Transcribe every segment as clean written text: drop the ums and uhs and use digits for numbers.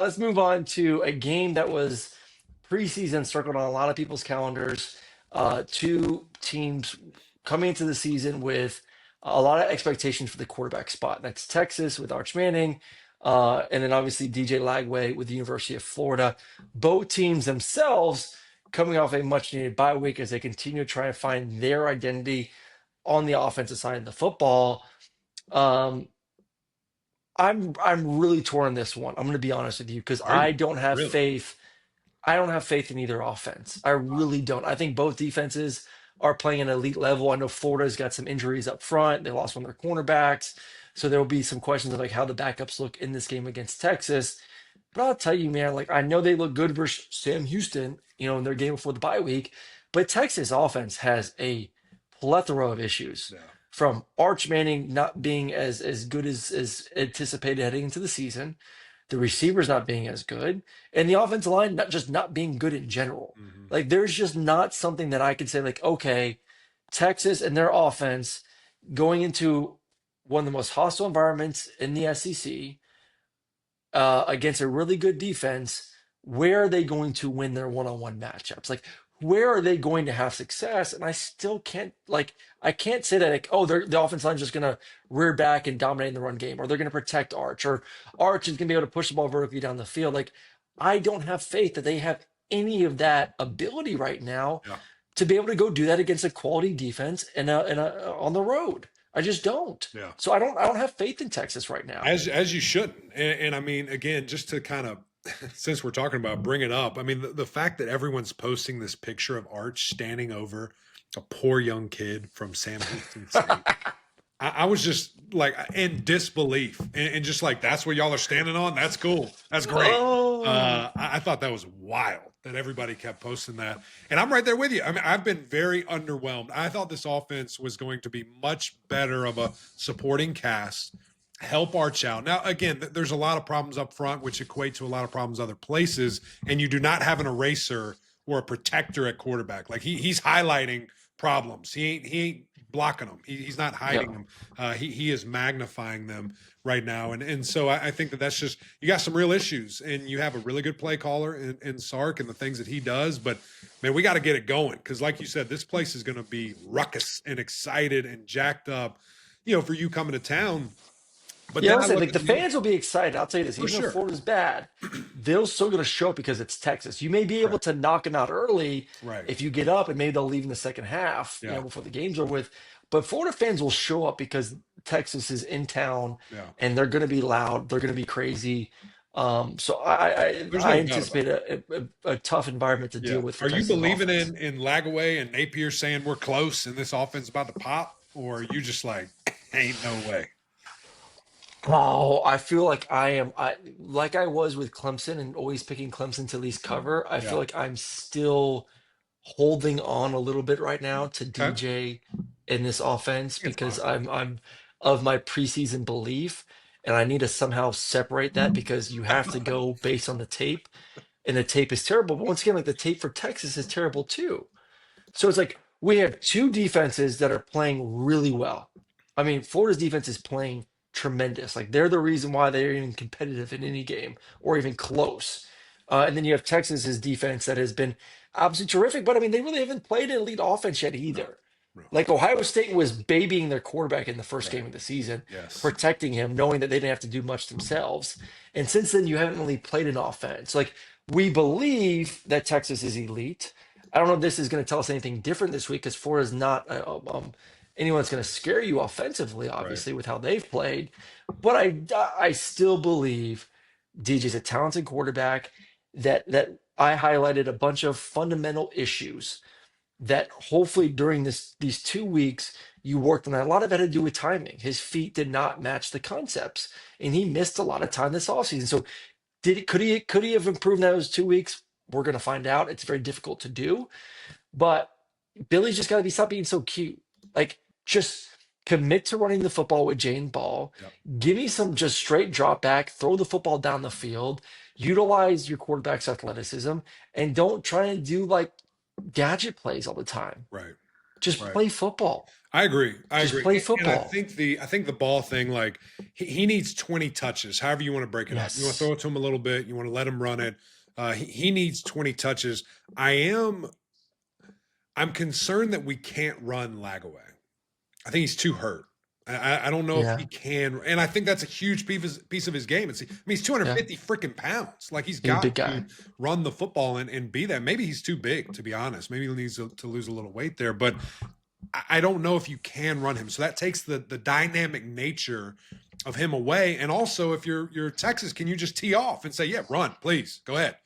Let's move on to a game that was preseason circled on a lot of people's calendars. Two teams coming into the season with a lot of expectations for the quarterback spot. That's Texas with Arch Manning, and then obviously DJ Lagway with the University of Florida. Both teams themselves coming off a much needed bye week as they continue to try and find their identity on the offensive side of the football. Um, I'm really torn on this one. I'm going to be honest with you because Are you really? I don't have faith in either offense. I really don't. I think both defenses are playing at an elite level. I know Florida's got some injuries up front. They lost one of their cornerbacks. So there will be some questions of like how the backups look in this game against Texas. But I'll tell you, man, like I know they look good versus Sam Houston, in their game before the bye week, but Texas offense has a plethora of issues Yeah. from Arch Manning not being as good as anticipated heading into the season, the receivers not being as good, and the offensive line not being good in general. Hmm. Like there's just not something that I could say like, okay, Texas and their offense going into one of the most hostile environments in the SEC against a really good defense, where are they going to win their one-on-one matchups? Like, where are they going to have success? And I still can't I can't say that like, oh, the offensive line is just gonna rear back and dominate in the run game, or they're gonna protect Arch, or Arch is gonna be able to push the ball vertically down the field. Like, I don't have faith that they have any of that ability right now Yeah. to be able to go do that against a quality defense and on the road. I just don't. Yeah. So I don't have faith in Texas right now. As you shouldn't. And I mean, again, just to kind of since we're talking about bring it up, I mean, the fact that everyone's posting this picture of Arch standing over a poor young kid from Sam Houston State. I was just like in disbelief and just like that's what y'all are standing on. That's cool. That's great. Oh. I thought that was wild that everybody kept posting that, and I'm right there with you. I mean, I've been very underwhelmed. I thought this offense was going to be much better of a supporting cast, help Arch out. Now, again, there's a lot of problems up front, which equate to a lot of problems other places, and you do not have an eraser or a protector at quarterback. Like he's highlighting problems. He ain't blocking them. He's not hiding Yeah. them. He is magnifying them right now. And so I think that's just you got some real issues, and you have a really good play caller in Sark and the things that he does. But man, we got to get it going because, like you said, this place is going to be ruckus and excited and jacked up. For you coming to town. But Yeah, then I listen, look like at the fans will be excited. I'll tell you this, for even if sure, Florida's bad, they're still going to show up because it's Texas. You may be able correct, to knock them out early right, if you get up, and maybe they'll leave in the second half, yeah, before the games are with. But Florida fans will show up because Texas is in town yeah. and they're going to be loud. They're going to be crazy. So There's I no doubt about anticipate it. a tough environment to Yeah. deal with for Are you Texas believing offense. in Lagaway and Napier saying we're close and this offense about to pop, or are you just like, ain't no way? Oh, I feel like like I was with Clemson and always picking Clemson to at least cover. I feel Yeah. like I'm still holding on a little bit right now to Okay. DJ in this offense It's because fine. I'm of my preseason belief, and I need to somehow separate that because you have to go based on the tape, and the tape is terrible. But once again, like the tape for Texas is terrible too. So it's like we have two defenses that are playing really well. I mean, Florida's defense is playing tremendous. Like they're the reason why they're even competitive in any game or even close. And then you have Texas's defense that has been absolutely terrific. But I mean, they really haven't played an elite offense yet No. either. No. Like Ohio State was babying their quarterback in the first game Right. of the season, Yes. protecting him, knowing that they didn't have to do much themselves. And since then, you haven't really played an offense. Like we believe that Texas is elite. I don't know if this is going to tell us anything different this week because Florida's not anyone that's going to scare you offensively, Right. obviously, with how they've played. But I still believe DJ's a talented quarterback that I highlighted a bunch of fundamental issues that hopefully during these 2 weeks you worked on that. A lot of it had to do with timing. His feet did not match the concepts, and he missed a lot of time this offseason. So could he have improved in those 2 weeks? We're gonna find out. It's very difficult to do, but Billy's just gotta be stop being so cute. Like just commit to running the football with Jane Ball. Yep. Give me some just straight drop back, throw the football down the field, utilize your quarterback's athleticism, and don't try and do like gadget plays all the time. Right. Just Right. play football. I agree. I Just agree. play And I football. think the ball thing, like he needs 20 touches, however you want to break it up. You want to throw Yes. it to him a little bit, you want to let him run it. He needs 20 touches. I'm concerned that we can't run Lagaway. I think he's too hurt. I don't know if he Yeah. can, and I think that's a huge piece of his game. He's Yeah. 250 freaking pounds. Like he's He's a got big to guy. run the football and be that. Maybe he's too big, to be honest. Maybe he needs to lose a little weight there, but I don't know if you can run him. So that takes the dynamic nature of him away. And also, if you're Texas, can you just tee off and say, "Yeah, run, please, go ahead."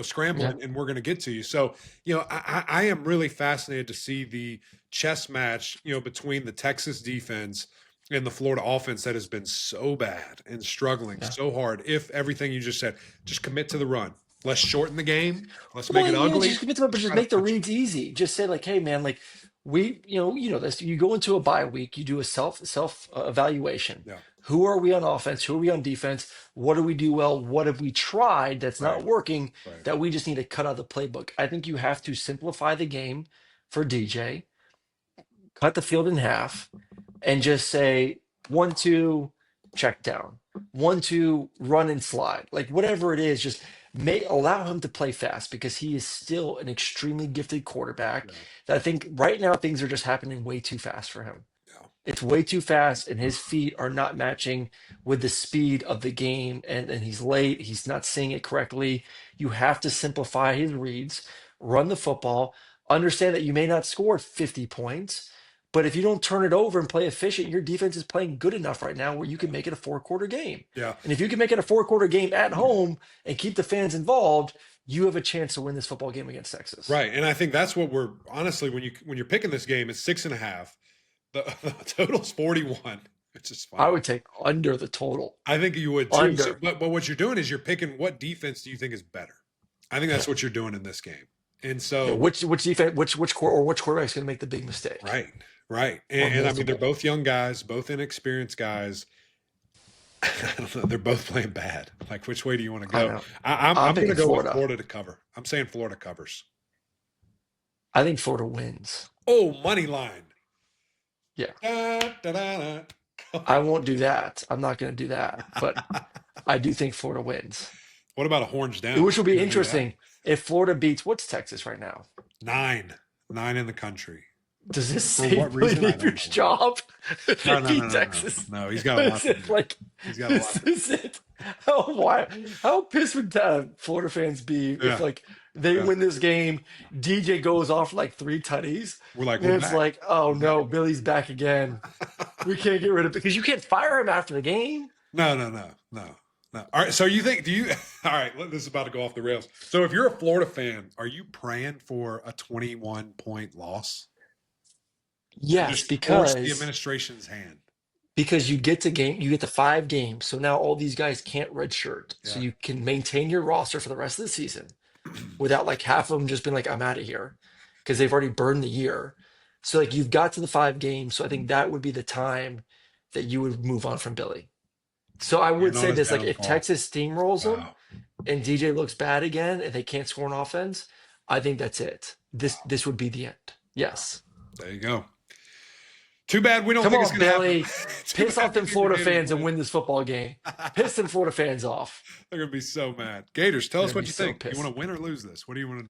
Scramble Yeah. and we're going to get to you. So, I am really fascinated to see the chess match, between the Texas defense and the Florida offense that has been so bad and struggling Yeah. so hard. If everything you just said, just commit to the run. Let's shorten the game. Let's make Well, it yeah, ugly. just commit to it, but Let's just try to make the punch. reads easy. Just say like, hey man, like you know this. You go into a bye week, you do a self evaluation. Yeah, Who are we on offense? Who are we on defense? What do we do well? What have we tried that's right, not working right, that we just need to cut out of the playbook? I think you have to simplify the game for DJ, cut the field in half, and just say 1-2 check down, 1-2 run and slide, like whatever it is. Just may allow him to play fast because he is still an extremely gifted quarterback. yeah, That I think right now things are just happening way too fast for him. yeah. It's way too fast, and his feet are not matching with the speed of the game. And he's late. He's not seeing it correctly. You have to simplify his reads, run the football, understand that you may not score 50 points, but if you don't turn it over and play efficient, your defense is playing good enough right now where you can make it a 4-quarter game. Yeah. And if you can make it a 4-quarter game at home and keep the fans involved, you have a chance to win this football game against Texas. Right. And I think that's what we're honestly when you're picking this game, it's 6.5. The total's 41, which is I fine. would take under the total. I think you would too. So, Under. but what you're doing is you're picking what defense do you think is better? I think that's Yeah. what you're doing in this game. And Yeah, so, which defense, which quarterback's going to make the big mistake right, right. or And I mean, they're multiple? both young guys, both inexperienced guys. I don't know. They're both playing bad. Like, which way do you want to I go? know. I'm I'm going to picking go with Florida. Florida to cover. I'm saying Florida covers. I think Florida wins. Oh, money line. Yeah, Da, da, da, I won't do that. I'm not going to do that, but da. I do think Florida wins, What about a horns down? which will You be gonna do that? interesting if Florida beats what's Texas right now. 9, 9 in the country. Does this For save what Billy reason? I don't Napier's know. job if No, they no, no, beat no, no. Texas? No, he's got a lot Is to it do. like He's got a lot this to do. is it? How pissed would Florida fans be if Yeah, like they yeah. win this game, DJ goes off like 3 tutties, We're like, and we're it's back. like, oh We're back. no, Billy's back again. We can't get rid of it because you can't fire him after the game. No, no, no, no, no. All right. So all right, this is about to go off the rails. So if you're a Florida fan, are you praying for a 21-point loss? To Yes, just force the because administration's hand. you get to 5 games. So now all these guys can't redshirt. So Yeah. you can maintain your roster for the rest of the season without like half of them just being like, I'm out of here because they've already burned the year. So like you've got to the 5 games. So I think that would be the time that you would move on from Billy. So I would And on say his this, like if downfall. Texas steamrolls them Wow. and DJ looks bad again and they can't score an offense, I think that's it. This would be the end. Yes. There you go. Too bad we don't Come think it's on, going to happen. Billy. Too Piss off bad them these are Florida Gators fans and win. win this football game. Piss them Florida fans off. They're going to be so mad. Gators, tell They're us gonna what be you so think. You pissed. want to win or lose this? What do you want to